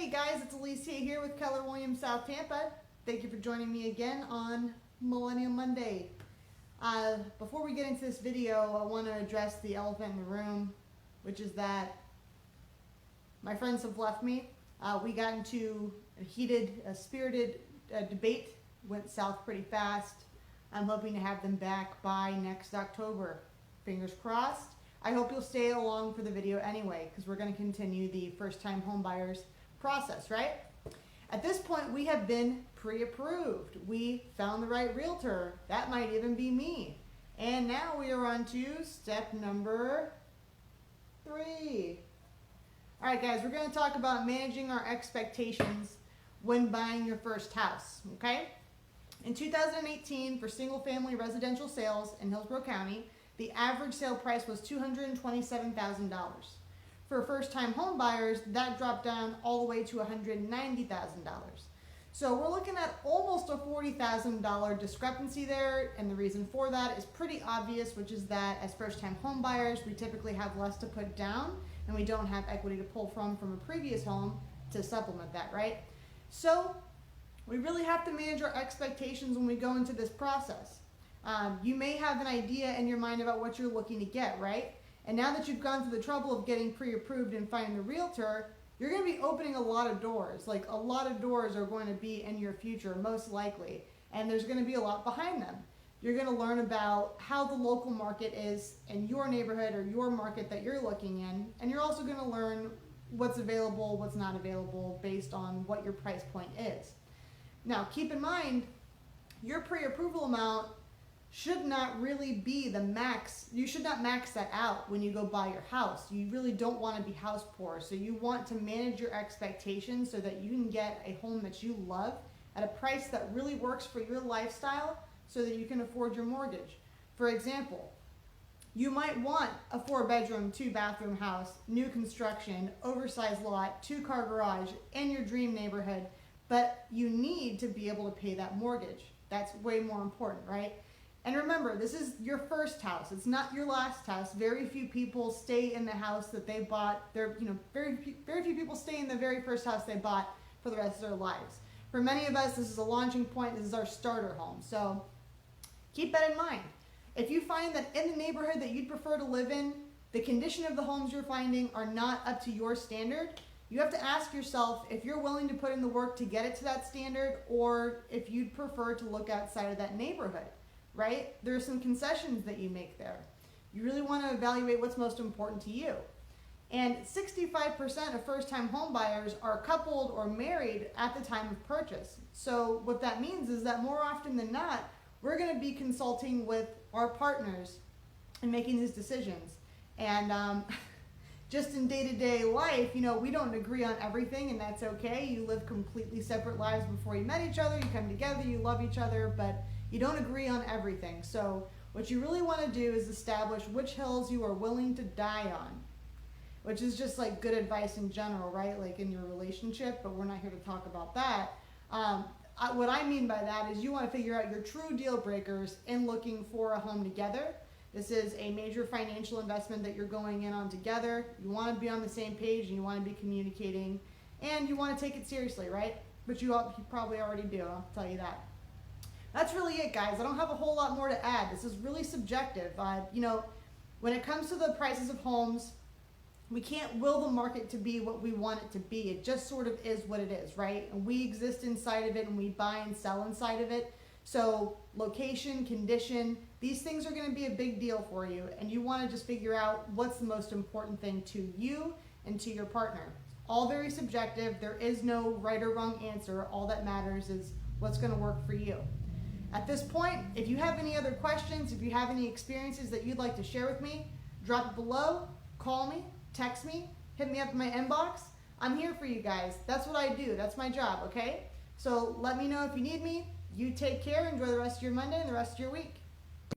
Hey guys, it's Alicia here with Keller Williams South Tampa. Thank you for joining me again on Millennial Monday. Before we get into this video, I want to address the elephant in the room, which is that my friends have left me. We got into a spirited debate, went south pretty fast. I'm hoping to have them back by next October. Fingers crossed. I hope you'll stay along for the video anyway, because we're going to continue the first-time homebuyers process, right? At this point, we have been pre-approved. We found the right realtor. That might even be me. And now we are on to step number 3. All right, guys, we're going to talk about managing our expectations when buying your first house, okay? In 2018, for single-family residential sales in Hillsborough County, the average sale price was $227,000. For first-time home buyers, that dropped down all the way to $190,000. So we're looking at almost a $40,000 discrepancy there, and the reason for that is pretty obvious, which is that as first-time home buyers, we typically have less to put down, and we don't have equity to pull from a previous home to supplement that, right? So we really have to manage our expectations when we go into this process. You may have an idea in your mind about what you're looking to get, right? And now that you've gone through the trouble of getting pre-approved and finding the realtor, you're going to be opening a lot of doors. Like, a lot of doors are going to be in your future, most likely. And there's going to be a lot behind them. You're going to learn about how the local market is in your neighborhood or your market that you're looking in. And you're also going to learn what's available, what's not available, based on what your price point is. Now, keep in mind, your pre-approval amount should not really be the max. You should not max that out when you go buy your house. You really don't want to be house poor. So you want to manage your expectations so that you can get a home that you love at a price that really works for your lifestyle so that you can afford your mortgage. For example, you might want a 4-bedroom, 2-bathroom house, new construction, oversized lot, 2-car garage in your dream neighborhood, but you need to be able to pay that mortgage. That's way more important, right? And remember, this is your first house. It's not your last house. Very few people stay in the house that they bought. Very few people stay in the very first house they bought for the rest of their lives. For many of us, this is a launching point. This is our starter home. So keep that in mind. If you find that in the neighborhood that you'd prefer to live in, the condition of the homes you're finding are not up to your standard, you have to ask yourself if you're willing to put in the work to get it to that standard, or if you'd prefer to look outside of that neighborhood. Right? There are some concessions that you make there. You really want to evaluate what's most important to you. And 65% of first-time home buyers are coupled or married at the time of purchase. So what that means is that more often than not, we're going to be consulting with our partners and making these decisions. And just in day-to-day life, we don't agree on everything, and that's okay. You live completely separate lives before you met each other. You come together, you love each other, but you don't agree on everything. So what you really want to do is establish which hills you are willing to die on, which is just like good advice in general, right? Like in your relationship, but we're not here to talk about that. What I mean by that is you want to figure out your true deal breakers in looking for a home together. This is a major financial investment that you're going in on together. You want to be on the same page, and you want to be communicating, and you want to take it seriously, right? But you probably already do, I'll tell you that. That's really it, guys. I don't have a whole lot more to add. This is really subjective. When it comes to the prices of homes, we can't will the market to be what we want it to be. It just sort of is what it is, right? And we exist inside of it, and we buy and sell inside of it. So location, condition, these things are going to be a big deal for you, and you want to just figure out what's the most important thing to you and to your partner. All very subjective. There is no right or wrong answer. All that matters is what's going to work for you. At this point, if you have any other questions, if you have any experiences that you'd like to share with me, drop it below, call me, text me, hit me up in my inbox. I'm here for you guys. That's what I do. That's my job, okay? So let me know if you need me. You take care. Enjoy the rest of your Monday and the rest of your week.